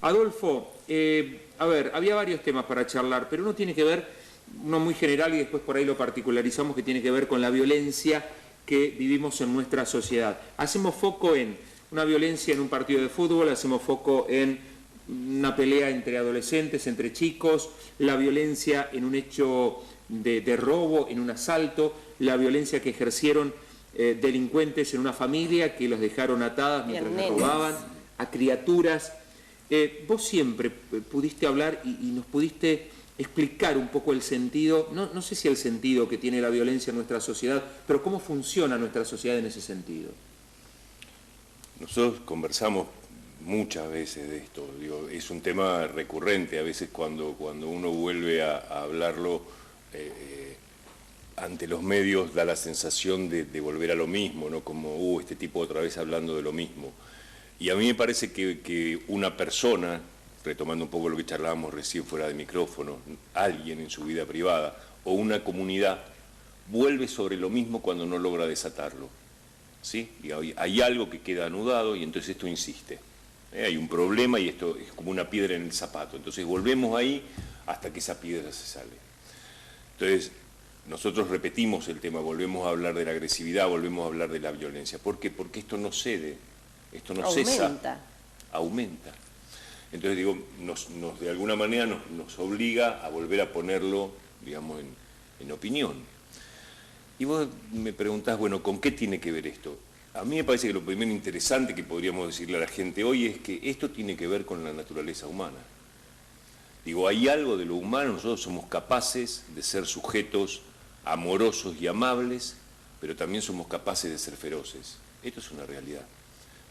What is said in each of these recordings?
Adolfo, a ver, había varios temas para charlar, pero uno tiene que ver, uno muy general y después por ahí lo particularizamos, que tiene que ver con la violencia que vivimos en nuestra sociedad. Hacemos foco en una violencia en un partido de fútbol, hacemos foco en una pelea entre adolescentes, entre chicos, la violencia en un hecho de robo, en un asalto, la violencia que ejercieron delincuentes en una familia que los dejaron atadas mientras les robaban, a criaturas. Vos siempre pudiste hablar y nos pudiste explicar un poco el sentido, no sé si el sentido que tiene la violencia en nuestra sociedad, pero cómo funciona nuestra sociedad en ese sentido. Nosotros conversamos muchas veces de esto, digo, es un tema recurrente, a veces cuando uno vuelve a hablarlo ante los medios da la sensación de volver a lo mismo, ¿no? Como, este tipo otra vez hablando de lo mismo. Y a mí me parece que una persona, retomando un poco lo que charlábamos recién fuera de micrófono, alguien en su vida privada o una comunidad, vuelve sobre lo mismo cuando no logra desatarlo, ¿sí? Y hay algo que queda anudado y entonces esto insiste. Hay un problema y esto es como una piedra en el zapato. Entonces volvemos ahí hasta que esa piedra se sale. Entonces nosotros repetimos el tema, volvemos a hablar de la agresividad, volvemos a hablar de la violencia. ¿Por qué? Porque esto no cede, esto no cesa, aumenta. Entonces digo, de alguna manera nos obliga a volver a ponerlo, digamos, en opinión. Y vos me preguntás, bueno, ¿con qué tiene que ver esto? A mí me parece que lo primero interesante que podríamos decirle a la gente hoy es que esto tiene que ver con la naturaleza humana. Digo, hay algo de lo humano, nosotros somos capaces de ser sujetos amorosos y amables, pero también somos capaces de ser feroces. Esto es una realidad.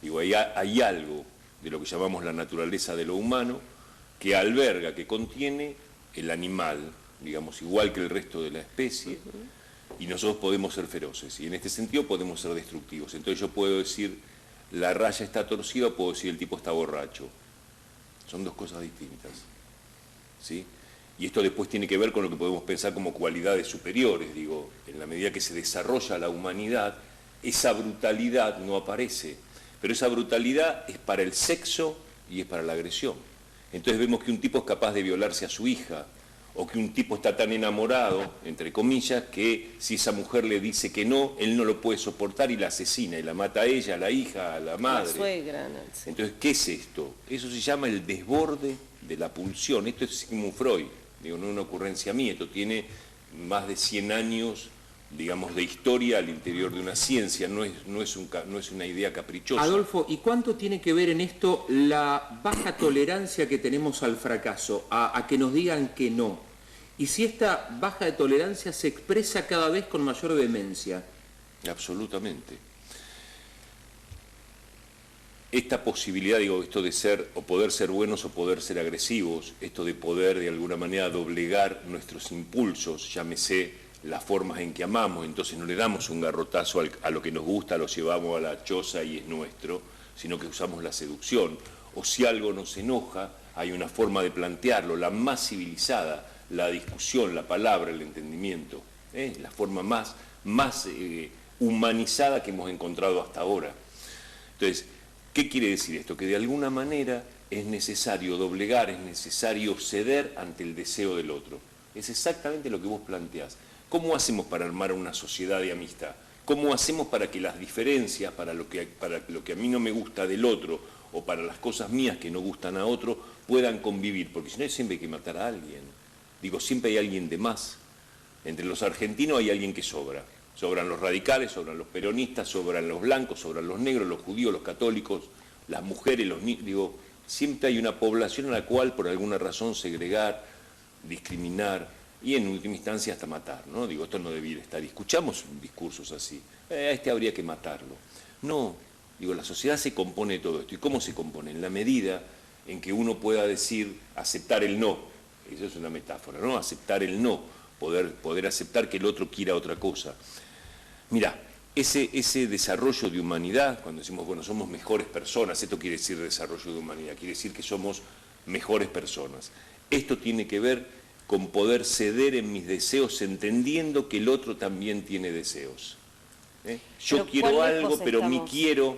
Digo, hay algo de lo que llamamos la naturaleza de lo humano que alberga, que contiene el animal, digamos, igual que el resto de la especie, y nosotros podemos ser feroces, y en este sentido podemos ser destructivos. Entonces yo puedo decir, la raya está torcida, o puedo decir, el tipo está borracho. Son dos cosas distintas, ¿sí? Y esto después tiene que ver con lo que podemos pensar como cualidades superiores. Digo, en la medida que se desarrolla la humanidad, esa brutalidad no aparece, pero esa brutalidad es para el sexo y es para la agresión. Entonces vemos que un tipo es capaz de violarse a su hija, o que un tipo está tan enamorado, entre comillas, que si esa mujer le dice que no, él no lo puede soportar y la asesina, y la mata a ella, a la hija, a la madre. La suegra, no sé. Entonces, ¿qué es esto? Eso se llama el desborde de la pulsión. Esto es Sigmund Freud, digo, no es una ocurrencia mía, esto tiene más de 100 años, digamos, de historia al interior de una ciencia, no es una idea caprichosa. Adolfo, ¿y cuánto tiene que ver en esto la baja tolerancia que tenemos al fracaso, a que nos digan que no? Y si esta baja de tolerancia se expresa cada vez con mayor vehemencia. Absolutamente. Esta posibilidad, digo, esto de ser o poder ser buenos o poder ser agresivos, esto de poder de alguna manera doblegar nuestros impulsos, llámese las formas en que amamos, entonces no le damos un garrotazo a lo que nos gusta, lo llevamos a la choza y es nuestro, sino que usamos la seducción. O si algo nos enoja, hay una forma de plantearlo, la más civilizada, la discusión, la palabra, el entendimiento, la forma más humanizada que hemos encontrado hasta ahora. Entonces, ¿qué quiere decir esto? Que de alguna manera es necesario doblegar, es necesario ceder ante el deseo del otro. Es exactamente lo que vos planteás. ¿Cómo hacemos para armar una sociedad de amistad? ¿Cómo hacemos para que las diferencias, para lo que a mí no me gusta del otro, o para las cosas mías que no gustan a otro, puedan convivir? Porque si no, siempre hay que matar a alguien. Digo, siempre hay alguien de más. Entre los argentinos hay alguien que sobra. Sobran los radicales, sobran los peronistas, sobran los blancos, sobran los negros, los judíos, los católicos, las mujeres, los niños. Digo, siempre hay una población a la cual por alguna razón segregar, discriminar y en última instancia hasta matar, ¿no? Digo, esto no debiera estar. Y escuchamos discursos así. A este habría que matarlo. No, digo, la sociedad se compone de todo esto. ¿Y cómo se compone? En la medida en que uno pueda decir, aceptar el no. Eso es una metáfora, ¿no? Aceptar el no, poder aceptar que el otro quiera otra cosa. Mirá, ese desarrollo de humanidad, cuando decimos, bueno, somos mejores personas, esto quiere decir desarrollo de humanidad, quiere decir que somos mejores personas. Esto tiene que ver con poder ceder en mis deseos, entendiendo que el otro también tiene deseos. Yo quiero algo, pero mi quiero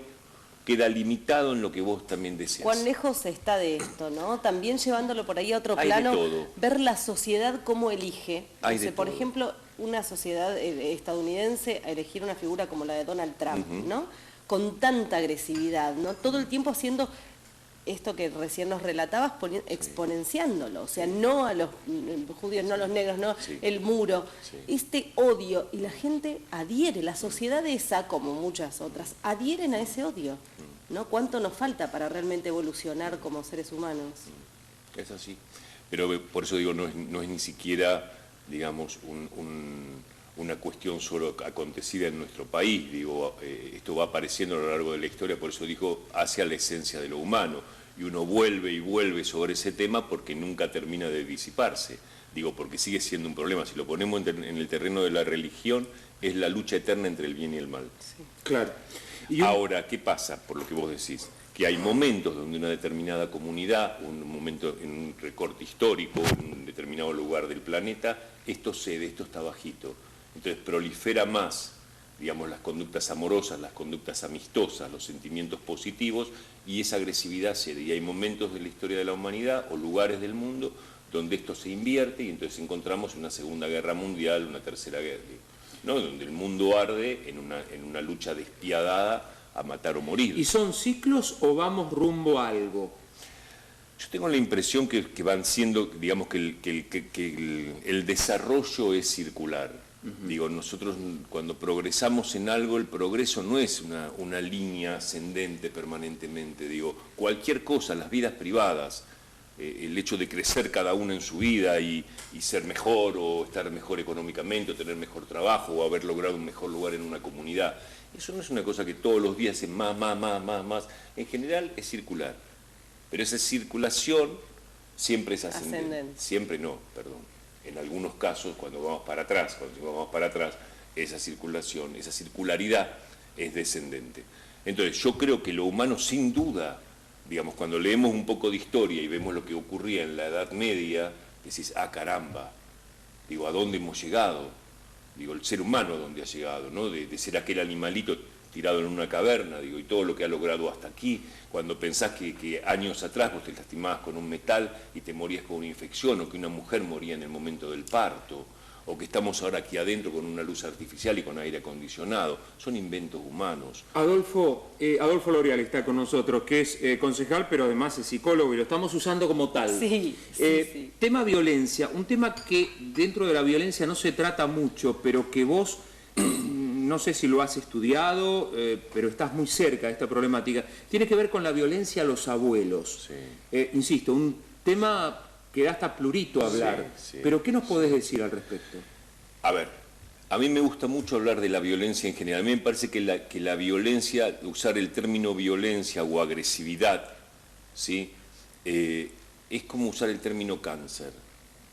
queda limitado en lo que vos también deseas. ¿Cuán lejos está de esto, no? También llevándolo por ahí a otro Hay de plano, todo. ver la sociedad cómo elige. Hay de Por todo. ejemplo, una sociedad estadounidense a elegir una figura como la de Donald Trump, ¿no? Con tanta agresividad, ¿no? Todo el tiempo haciendo esto que recién nos relatabas, exponenciándolo, o sea, no a los judíos, no a los negros, no el muro, este odio, y la gente adhiere, la sociedad esa, como muchas otras, adhieren a ese odio, ¿no? ¿Cuánto nos falta para realmente evolucionar como seres humanos? Es así, pero por eso digo, no es ni siquiera, digamos, una cuestión solo acontecida en nuestro país, digo, esto va apareciendo a lo largo de la historia, por eso digo, hacia la esencia de lo humano, y uno vuelve y vuelve sobre ese tema porque nunca termina de disiparse, digo, porque sigue siendo un problema. Si lo ponemos en el terreno de la religión, es la lucha eterna entre el bien y el mal. Sí. Claro. Ahora, ¿qué pasa? Por lo que vos decís, que hay momentos donde una determinada comunidad, un momento en un recorte histórico, en un determinado lugar del planeta, esto cede, esto está bajito. Entonces prolifera más, digamos, las conductas amorosas, las conductas amistosas, los sentimientos positivos, y esa agresividad cede. Y hay momentos de la historia de la humanidad o lugares del mundo donde esto se invierte y entonces encontramos una Segunda Guerra Mundial, una Tercera Guerra, ¿no? Donde el mundo arde en una lucha despiadada a matar o morir. ¿Y son ciclos o vamos rumbo a algo? Yo tengo la impresión que van siendo, digamos, que el desarrollo es circular. Digo, nosotros cuando progresamos en algo, el progreso no es una línea ascendente permanentemente. Digo, cualquier cosa, las vidas privadas, el hecho de crecer cada uno en su vida y ser mejor o estar mejor económicamente o tener mejor trabajo o haber logrado un mejor lugar en una comunidad, eso no es una cosa que todos los días es más. En general es circular, pero esa circulación siempre es ascendente. Siempre no, perdón. En algunos casos, cuando vamos para atrás, esa circulación, esa circularidad es descendente. Entonces, yo creo que lo humano, sin duda, digamos, cuando leemos un poco de historia y vemos lo que ocurría en la Edad Media, decís, ah, caramba, digo, ¿a dónde hemos llegado? Digo, el ser humano ¿a dónde ha llegado? ¿No? De ser aquel animalito tirado en una caverna, digo, y todo lo que ha logrado hasta aquí, cuando pensás que años atrás vos te lastimabas con un metal y te morías con una infección, o que una mujer moría en el momento del parto, o que estamos ahora aquí adentro con una luz artificial y con aire acondicionado, son inventos humanos. Adolfo L'Oreal está con nosotros, que es concejal, pero además es psicólogo, y lo estamos usando como tal. Sí. Tema violencia, un tema que dentro de la violencia no se trata mucho, pero que vos... no sé si lo has estudiado, pero estás muy cerca de esta problemática. Tiene que ver con la violencia a los abuelos. Sí. Insisto, un tema que da hasta plurito hablar. Sí. Pero ¿qué nos podés decir al respecto? A ver, a mí me gusta mucho hablar de la violencia en general. A mí me parece que la violencia, usar el término violencia o agresividad, ¿sí? Es como usar el término cáncer.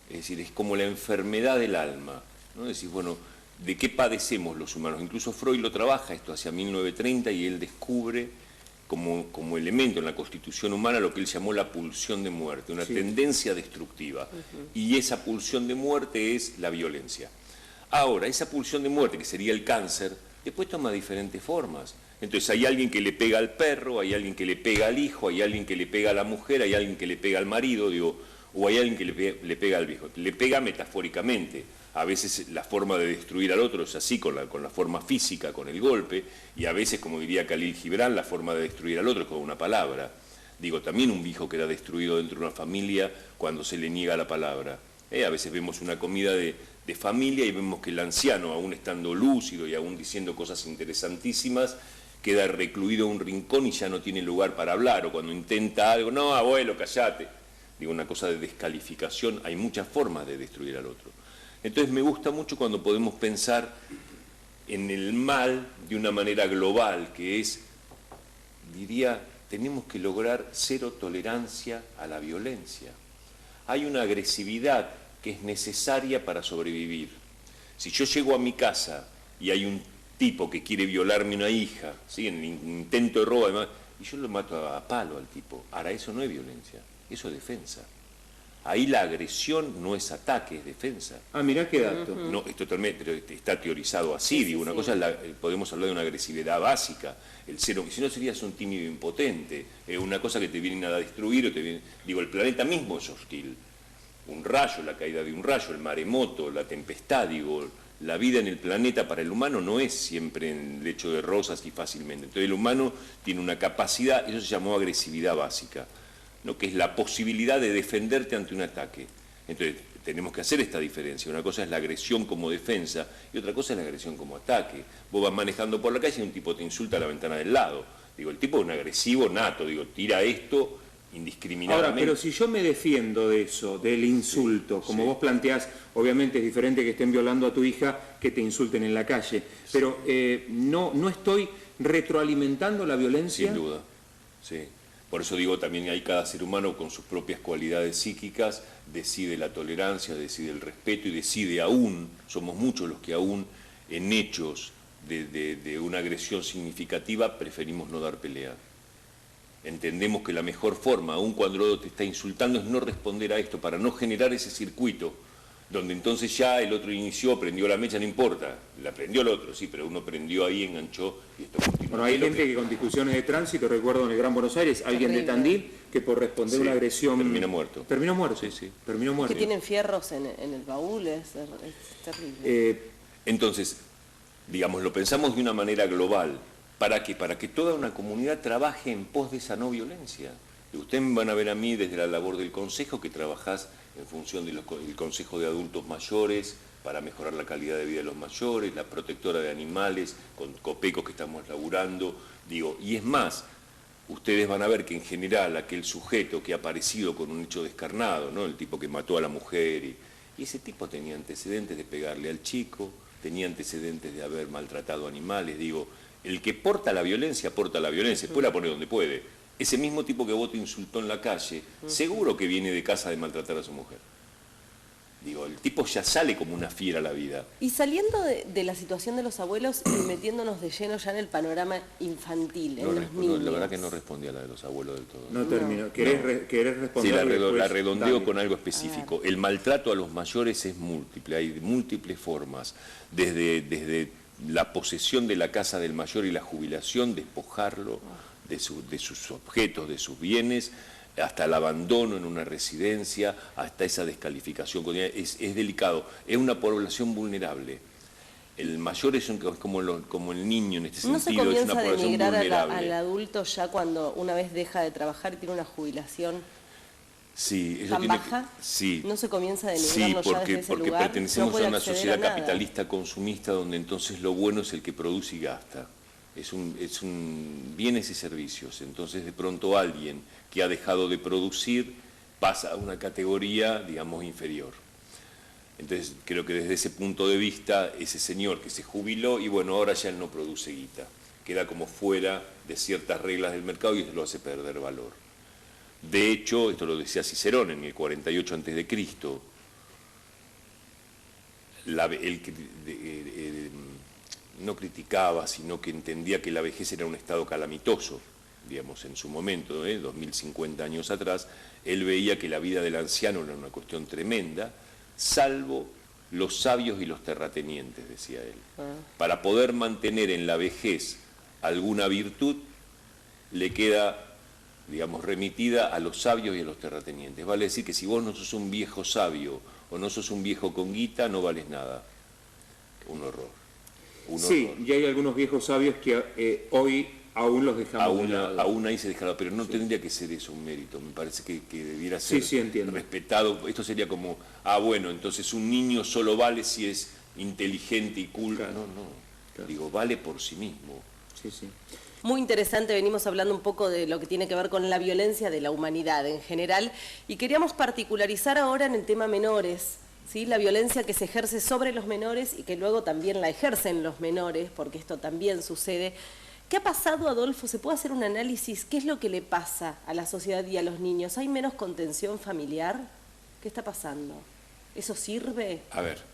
Es decir, es como la enfermedad del alma, ¿no? Decís, bueno, ¿de qué padecemos los humanos? Incluso Freud lo trabaja esto hacia 1930 y él descubre como elemento en la constitución humana lo que él llamó la pulsión de muerte, una tendencia destructiva. Y esa pulsión de muerte es la violencia. Ahora, esa pulsión de muerte, que sería el cáncer, después toma diferentes formas. Entonces hay alguien que le pega al perro, hay alguien que le pega al hijo, hay alguien que le pega a la mujer, hay alguien que le pega al marido, digo, o hay alguien que le pega al viejo. Le pega metafóricamente. A veces la forma de destruir al otro es así, con la forma física, con el golpe, y a veces, como diría Khalil Gibran, la forma de destruir al otro es con una palabra. Digo, también un hijo queda destruido dentro de una familia cuando se le niega la palabra. A veces vemos una comida de familia y vemos que el anciano, aún estando lúcido y aún diciendo cosas interesantísimas, queda recluido en un rincón y ya no tiene lugar para hablar, o cuando intenta algo, no, abuelo, callate. Digo, una cosa de descalificación, hay muchas formas de destruir al otro. Entonces me gusta mucho cuando podemos pensar en el mal de una manera global, que es, diría, tenemos que lograr cero tolerancia a la violencia. Hay una agresividad que es necesaria para sobrevivir. Si yo llego a mi casa y hay un tipo que quiere violarme una hija, ¿sí? En el intento de robo, además, y yo lo mato a palo al tipo, ahora eso no es violencia, eso es defensa. Ahí la agresión no es ataque, es defensa. Ah, mirá qué dato. No, es totalmente, pero está teorizado así. Sí, Digo, sí, una sí. cosa es podemos hablar de una agresividad básica, el cero, si no serías un tímido impotente, una cosa que te vienen a destruir, digo, el planeta mismo es hostil. Un rayo, la caída de un rayo, el maremoto, la tempestad, digo, la vida en el planeta para el humano no es siempre en lecho de rosas y fácilmente. Entonces el humano tiene una capacidad, eso se llamó agresividad básica, ¿no? Que es la posibilidad de defenderte ante un ataque. Entonces, tenemos que hacer esta diferencia. Una cosa es la agresión como defensa y otra cosa es la agresión como ataque. Vos vas manejando por la calle y un tipo te insulta a la ventana del lado. Digo, el tipo es un agresivo nato, digo, tira esto indiscriminadamente. Ahora, pero si yo me defiendo de eso, del insulto, como vos planteás, obviamente es diferente que estén violando a tu hija que te insulten en la calle, pero no estoy retroalimentando la violencia. Sin duda, sí. Por eso digo, también hay cada ser humano con sus propias cualidades psíquicas, decide la tolerancia, decide el respeto y decide aún, somos muchos los que aún en hechos de una agresión significativa preferimos no dar pelea. Entendemos que la mejor forma, aun cuando el otro te está insultando, es no responder a esto, para no generar ese circuito, donde entonces ya el otro inició, prendió la mecha, no importa, la prendió el otro, sí, pero uno prendió ahí, enganchó y esto continúa. Bueno, hay gente que con discusiones de tránsito, recuerdo en el Gran Buenos Aires, alguien de Tandil, que por responder una agresión... termina muerto. Terminó muerto. Sí, sí. Terminó muerto. Que tienen fierros en el baúl, es terrible. Entonces, digamos, lo pensamos de una manera global. ¿Para qué? Para que toda una comunidad trabaje en pos de esa no violencia. Y ustedes me van a ver a mí desde la labor del Consejo, que trabajás en función del Consejo de Adultos Mayores, para mejorar la calidad de vida de los mayores, la protectora de animales, con Copeco que estamos laburando. Digo, y es más, ustedes van a ver que en general aquel sujeto que ha aparecido con un hecho descarnado, ¿no? El tipo que mató a la mujer, y ese tipo tenía antecedentes de pegarle al chico, tenía antecedentes de haber maltratado animales, digo, el que porta la violencia, después la pone donde puede. Ese mismo tipo que vos te insultó en la calle, seguro que viene de casa de maltratar a su mujer. Digo, el tipo ya sale como una fiera a la vida. Y saliendo de la situación de los abuelos y metiéndonos de lleno ya en el panorama infantil, en los niños. La verdad que no respondí a la de los abuelos del todo. No terminó. ¿Querés responder? Sí, la redondeo Dale. con algo específico. El maltrato a los mayores es múltiple, hay múltiples formas. Desde la posesión de la casa del mayor y la jubilación, despojarlo de sus objetos, de sus bienes, hasta el abandono en una residencia, hasta esa descalificación. Es delicado, es una población vulnerable. El mayor es como el niño en este sentido, ¿No se es una comienza a población denigrar vulnerable. al adulto ya cuando una vez deja de trabajar y tiene una jubilación Sí, eso tan tiene baja? sí. ¿No se comienza a denigrarlo Sí, ya porque desde ese lugar? pertenecemos No puede a una acceder sociedad a nada. capitalista consumista donde entonces lo bueno es el que produce y gasta. Es un bienes y servicios. Entonces de pronto alguien que ha dejado de producir pasa a una categoría, digamos, inferior. Entonces creo que desde ese punto de vista, ese señor que se jubiló y bueno, ahora ya él no produce guita. Queda como fuera de ciertas reglas del mercado y eso lo hace perder valor. De hecho, esto lo decía Cicerón en el 48 a.C., no criticaba, sino que entendía que la vejez era un estado calamitoso, digamos, en su momento, 2050 años atrás, él veía que la vida del anciano era una cuestión tremenda, salvo los sabios y los terratenientes, decía él. Para poder mantener en la vejez alguna virtud, le queda, digamos, remitida a los sabios y a los terratenientes. Vale decir que si vos no sos un viejo sabio o no sos un viejo con guita, no vales nada. Un horror. Sí, y hay algunos viejos sabios que hoy aún los dejamos de lado. Aún ahí se dejará, pero no tendría que ser eso un mérito. Me parece que debiera ser respetado. Esto sería como, bueno, entonces un niño solo vale si es inteligente y culto. Claro. No. Claro. Digo, vale por sí mismo. Sí, sí. Muy interesante, venimos hablando un poco de lo que tiene que ver con la violencia de la humanidad en general y queríamos particularizar ahora en el tema menores, ¿sí? La violencia que se ejerce sobre los menores y que luego también la ejercen los menores, porque esto también sucede. ¿Qué ha pasado, Adolfo? ¿Se puede hacer un análisis? ¿Qué es lo que le pasa a la sociedad y a los niños? ¿Hay menos contención familiar? ¿Qué está pasando? ¿Eso sirve? A ver.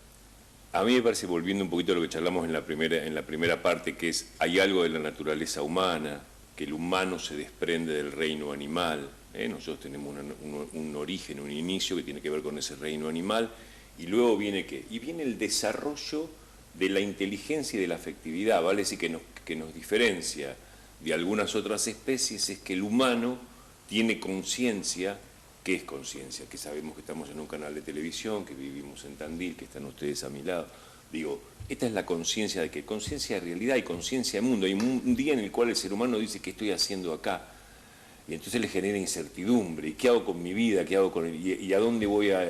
A mí me parece, volviendo un poquito a lo que charlamos en la primera parte, que hay algo de la naturaleza humana que el humano se desprende del reino animal. Nosotros tenemos un origen, un inicio que tiene que ver con ese reino animal, y luego viene ¿qué? Y viene el desarrollo de la inteligencia y de la afectividad, vale decir que nos diferencia de algunas otras especies, es que el humano tiene conciencia. ¿Qué es conciencia? Que sabemos que estamos en un canal de televisión, que vivimos en Tandil, que están ustedes a mi lado. Digo, esta es la conciencia de que conciencia de realidad y conciencia de mundo. Hay un día en el cual el ser humano dice, ¿qué estoy haciendo acá? Y entonces le genera incertidumbre. ¿Y qué hago con mi vida? ¿Qué hago con y a dónde voy a,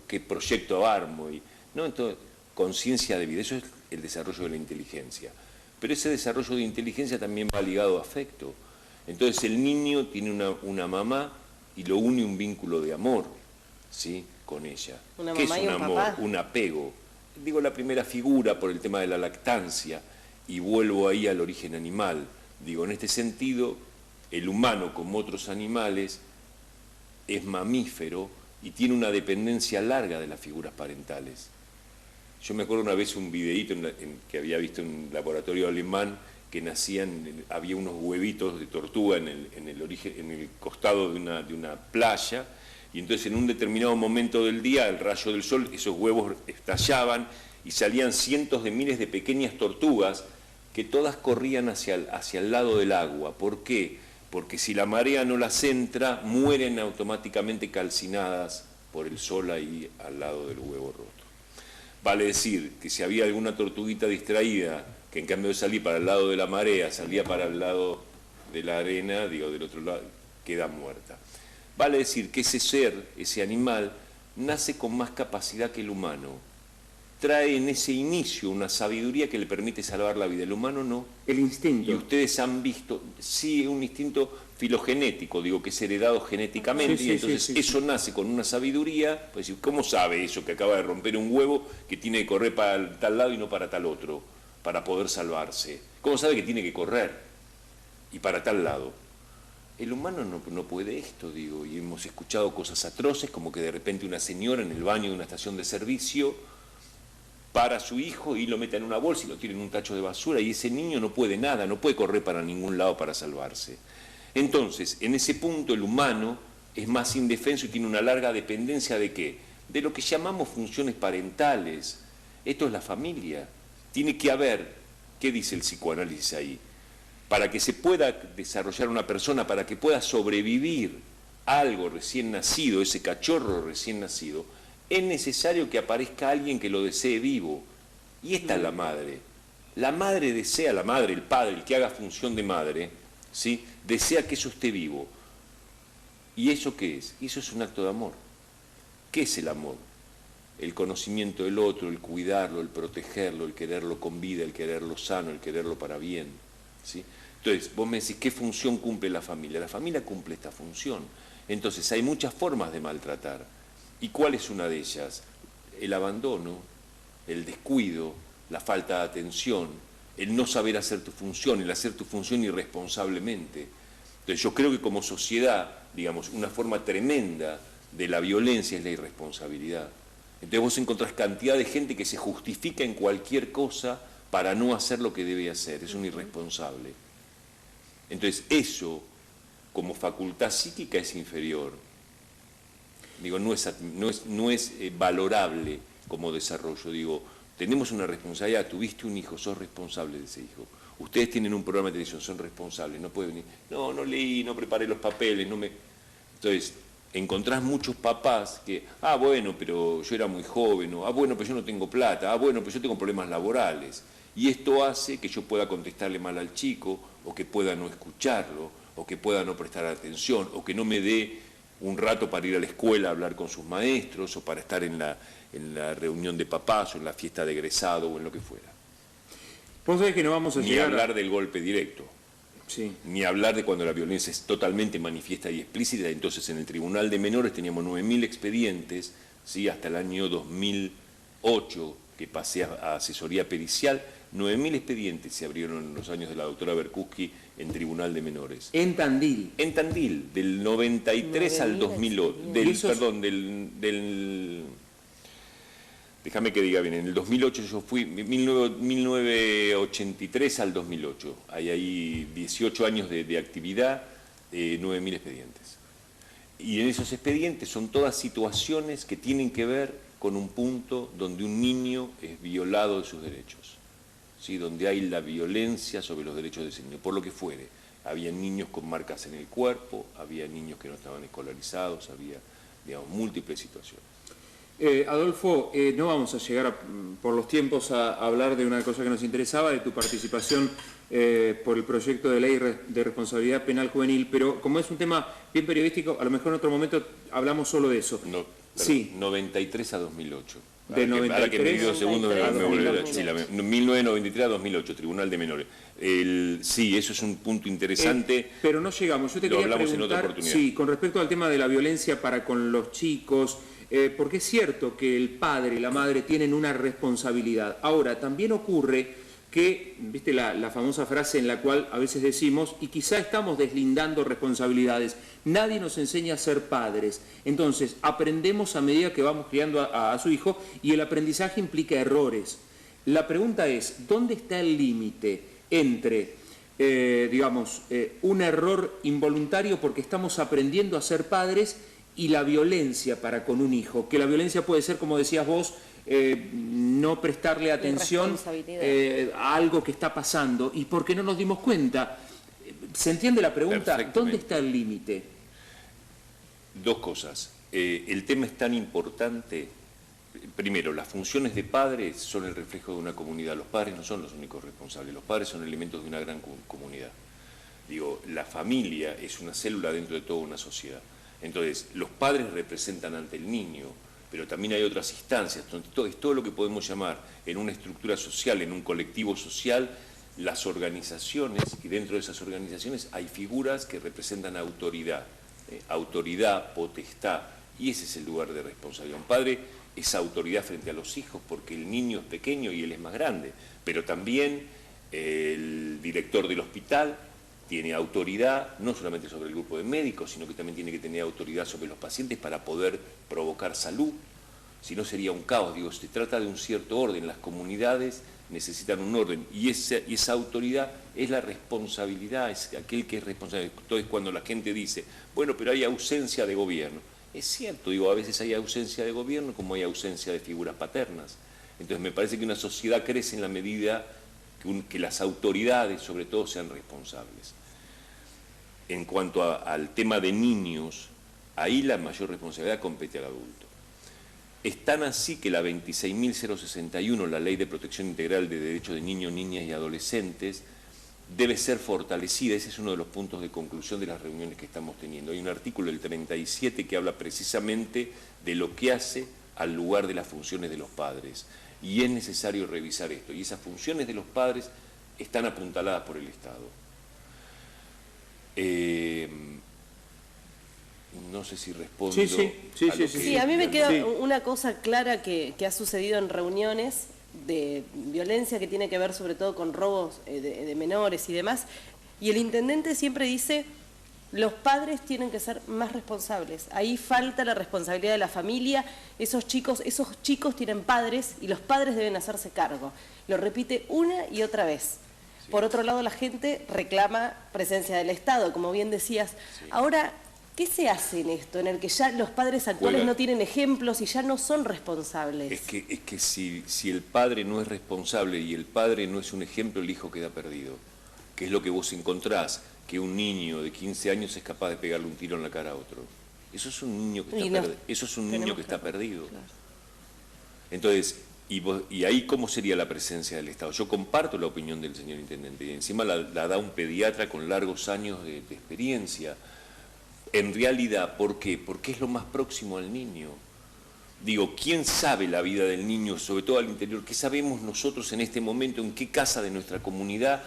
qué proyecto armo? ¿No? Entonces, conciencia de vida, eso es el desarrollo de la inteligencia. Pero ese desarrollo de inteligencia también va ligado a afecto. Entonces el niño tiene una mamá y lo une un vínculo de amor, ¿sí? Con ella. ¿Qué es un amor? Papá. Un apego. Digo la primera figura por el tema de la lactancia, y vuelvo ahí al origen animal. Digo, en este sentido, el humano, como otros animales, es mamífero y tiene una dependencia larga de las figuras parentales. Yo me acuerdo una vez un videíto que había visto en un laboratorio alemán, que había unos huevitos de tortuga en el costado de una playa, y entonces en un determinado momento del día, al rayo del sol, esos huevos estallaban y salían cientos de miles de pequeñas tortugas que todas corrían hacia el lado del agua. ¿Por qué? Porque si la marea no las entra, mueren automáticamente calcinadas por el sol ahí al lado del huevo roto. Vale decir que si había alguna tortuguita distraída, que en cambio de salir para el lado de la marea, salía para el lado de la arena, del otro lado, queda muerta. Vale decir que ese ser, ese animal, nace con más capacidad que el humano. Trae en ese inicio una sabiduría que le permite salvar la vida. El humano no. El instinto. Y ustedes han visto, sí, un instinto filogenético, que es heredado genéticamente, y entonces eso nace con una sabiduría. Pues, ¿cómo sabe eso que acaba de romper un huevo que tiene que correr para tal lado y no para tal otro, para poder salvarse? ¿Cómo sabe que tiene que correr y para tal lado? El humano no puede esto, y hemos escuchado cosas atroces, como que de repente una señora en el baño de una estación de servicio para a su hijo y lo mete en una bolsa y lo tira en un tacho de basura, y ese niño no puede nada, no puede correr para ningún lado para salvarse. Entonces, en ese punto el humano es más indefenso y tiene una larga dependencia ¿de qué? De lo que llamamos funciones parentales. Esto es la familia. Tiene que haber, ¿qué dice el psicoanálisis ahí? Para que se pueda desarrollar una persona, para que pueda sobrevivir algo recién nacido, ese cachorro recién nacido, es necesario que aparezca alguien que lo desee vivo. Y esta es la madre. La madre desea, la madre, el padre, el que haga función de madre, ¿sí? Desea que eso esté vivo. ¿Y eso qué es? Y eso es un acto de amor. ¿Qué es el amor? El conocimiento del otro, el cuidarlo, el protegerlo, el quererlo con vida, el quererlo sano, el quererlo para bien, ¿sí? Entonces, vos me decís, ¿qué función cumple la familia? La familia cumple esta función. Entonces, hay muchas formas de maltratar. ¿Y cuál es una de ellas? El abandono, el descuido, la falta de atención, el no saber hacer tu función, el hacer tu función irresponsablemente. Entonces, yo creo que como sociedad, una forma tremenda de la violencia es la irresponsabilidad. Entonces vos encontrás cantidad de gente que se justifica en cualquier cosa para no hacer lo que debe hacer, es un irresponsable. Entonces eso, como facultad psíquica, es inferior. No es valorable como desarrollo. Tenemos una responsabilidad, tuviste un hijo, sos responsable de ese hijo. Ustedes tienen un programa de televisión, son responsables, no pueden venir, no leí, no preparé los papeles, Entonces, encontrás muchos papás que, bueno, pero yo era muy joven, o bueno, pero yo no tengo plata, bueno, pero yo tengo problemas laborales. Y esto hace que yo pueda contestarle mal al chico, o que pueda no escucharlo, o que pueda no prestar atención, o que no me dé un rato para ir a la escuela a hablar con sus maestros, o para estar en la reunión de papás, o en la fiesta de egresado, o en lo que fuera. Vos sabés que no vamos a llegar... Ni hablar del golpe directo. Sí. Ni hablar de cuando la violencia es totalmente manifiesta y explícita. Entonces, en el Tribunal de Menores teníamos 9.000 expedientes, ¿sí? Hasta el año 2008, que pasé a asesoría pericial, 9.000 expedientes se abrieron en los años de la doctora Berkuski en Tribunal de Menores. En Tandil. En Tandil, del 93 al 2008. Déjame que diga bien, en el 2008 yo fui, 1983 al 2008, hay ahí 18 años de actividad, 9.000 expedientes. Y en esos expedientes son todas situaciones que tienen que ver con un punto donde un niño es violado de sus derechos, ¿sí? Donde hay la violencia sobre los derechos de ese niño, por lo que fuere. Había niños con marcas en el cuerpo, había niños que no estaban escolarizados, había, digamos, múltiples situaciones. Adolfo, no vamos a llegar por los tiempos a hablar de una cosa que nos interesaba, de tu participación por el proyecto de ley de responsabilidad penal juvenil, pero como es un tema bien periodístico, a lo mejor en otro momento hablamos solo de eso. No, sí. 93 a 2008. De 93 ahora que me digo segundo, me volveré. Sí, sí, 1993 a 2008, Tribunal de Menores. Sí, eso es un punto interesante. Pero no llegamos. Yo te quería hablamos en otra preguntar, oportunidad. sí, con respecto al tema de la violencia para con los chicos, porque es cierto que el padre y la madre tienen una responsabilidad. Ahora, también ocurre que, viste la famosa frase en la cual a veces decimos, y quizá estamos deslindando responsabilidades, nadie nos enseña a ser padres, entonces aprendemos a medida que vamos criando a su hijo y el aprendizaje implica errores. La pregunta es, ¿dónde está el límite entre, un error involuntario porque estamos aprendiendo a ser padres y la violencia para con un hijo? Que la violencia puede ser, como decías vos, no prestarle atención a algo que está pasando y porque no nos dimos cuenta. ¿Se entiende la pregunta? ¿Dónde está el límite? Dos cosas. El tema es tan importante. Primero, las funciones de padres son el reflejo de una comunidad. Los padres no son los únicos responsables. Los padres son elementos de una gran comunidad. Digo, la familia es una célula dentro de toda una sociedad. Entonces, los padres representan ante el niño, pero también hay otras instancias, es todo lo que podemos llamar en una estructura social, en un colectivo social, las organizaciones, y dentro de esas organizaciones hay figuras que representan autoridad, autoridad, potestad, y ese es el lugar de responsabilidad. Un padre es autoridad frente a los hijos porque el niño es pequeño y él es más grande, pero también el director del hospital tiene autoridad no solamente sobre el grupo de médicos, sino que también tiene que tener autoridad sobre los pacientes para poder provocar salud. Si no sería un caos. Digo, se trata de un cierto orden. Las comunidades necesitan un orden y esa autoridad es la responsabilidad, es aquel que es responsable. Entonces, cuando la gente dice, bueno, pero hay ausencia de gobierno, es cierto, digo, a veces hay ausencia de gobierno como hay ausencia de figuras paternas. Entonces, me parece que una sociedad crece en la medida que las autoridades, sobre todo, sean responsables. En cuanto al tema de niños, ahí la mayor responsabilidad compete al adulto. Es tan así que la 26.061, la Ley de Protección Integral de Derechos de Niños, Niñas y Adolescentes, debe ser fortalecida. Ese es uno de los puntos de conclusión de las reuniones que estamos teniendo. Hay un artículo del 37 que habla precisamente de lo que hace al lugar de las funciones de los padres. Y es necesario revisar esto. Y esas funciones de los padres están apuntaladas por el Estado. No sé si respondo. Sí, a mí me queda una cosa clara que ha sucedido en reuniones de violencia que tiene que ver sobre todo con robos de menores y demás, y el intendente siempre dice, los padres tienen que ser más responsables, ahí falta la responsabilidad de la familia, esos chicos tienen padres y los padres deben hacerse cargo. Lo repite una y otra vez. Por otro lado, la gente reclama presencia del Estado, como bien decías. Sí. Ahora, ¿qué se hace en esto, en el que ya los padres actuales no tienen ejemplos y ya no son responsables? Es que si el padre no es responsable y el padre no es un ejemplo, el hijo queda perdido. ¿Qué es lo que vos encontrás? Que un niño de 15 años es capaz de pegarle un tiro en la cara a otro. Eso es un niño que está perdido. Claro. Entonces, y ahí, ¿cómo sería la presencia del Estado? Yo comparto la opinión del señor intendente, y encima la da un pediatra con largos años de experiencia. En realidad, ¿por qué? Porque es lo más próximo al niño. Digo, ¿quién sabe la vida del niño, sobre todo al interior? ¿Qué sabemos nosotros en este momento, en qué casa de nuestra comunidad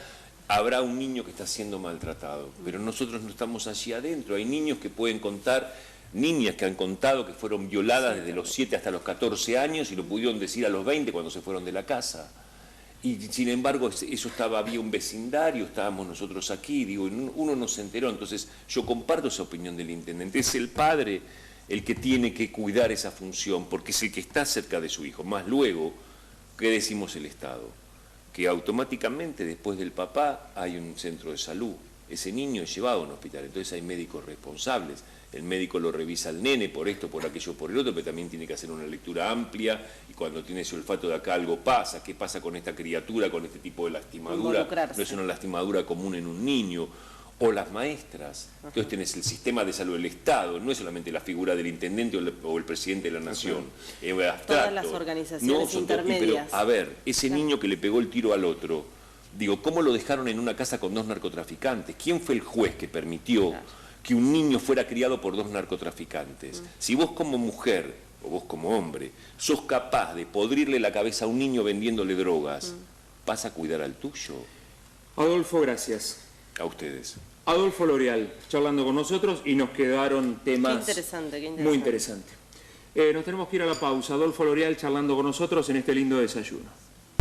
habrá un niño que está siendo maltratado? Pero nosotros no estamos allí adentro. Hay niños que pueden contar, niñas que han contado que fueron violadas desde los 7 hasta los 14 años y lo pudieron decir a los 20 cuando se fueron de la casa. Y sin embargo, había un vecindario, estábamos nosotros aquí, digo, uno no se enteró. Entonces, yo comparto esa opinión del intendente. Es el padre el que tiene que cuidar esa función, porque es el que está cerca de su hijo. Más luego, ¿qué decimos el Estado? Que automáticamente después del papá hay un centro de salud. Ese niño es llevado a un hospital, entonces hay médicos responsables. El médico lo revisa al nene por esto, por aquello, por el otro, pero también tiene que hacer una lectura amplia y cuando tiene ese olfato de acá algo pasa. ¿Qué pasa con esta criatura, con este tipo de lastimadura? No es una lastimadura común en un niño. O las maestras. Entonces tenés el sistema de salud del Estado, no es solamente la figura del intendente o el presidente de la nación. Es abstracto. Todas las organizaciones intermedias. Pero, a ver, ese niño que le pegó el tiro al otro, digo, ¿cómo lo dejaron en una casa con 2 narcotraficantes? ¿Quién fue el juez que permitió que un niño fuera criado por 2 narcotraficantes? Si vos como mujer, o vos como hombre, sos capaz de podrirle la cabeza a un niño vendiéndole drogas, ¿vas a cuidar al tuyo? Adolfo, gracias. A ustedes. Adolfo L'Oreal, charlando con nosotros y nos quedaron temas qué interesante. muy interesantes. Nos tenemos que ir a la pausa. Adolfo L'Oreal charlando con nosotros en este lindo desayuno.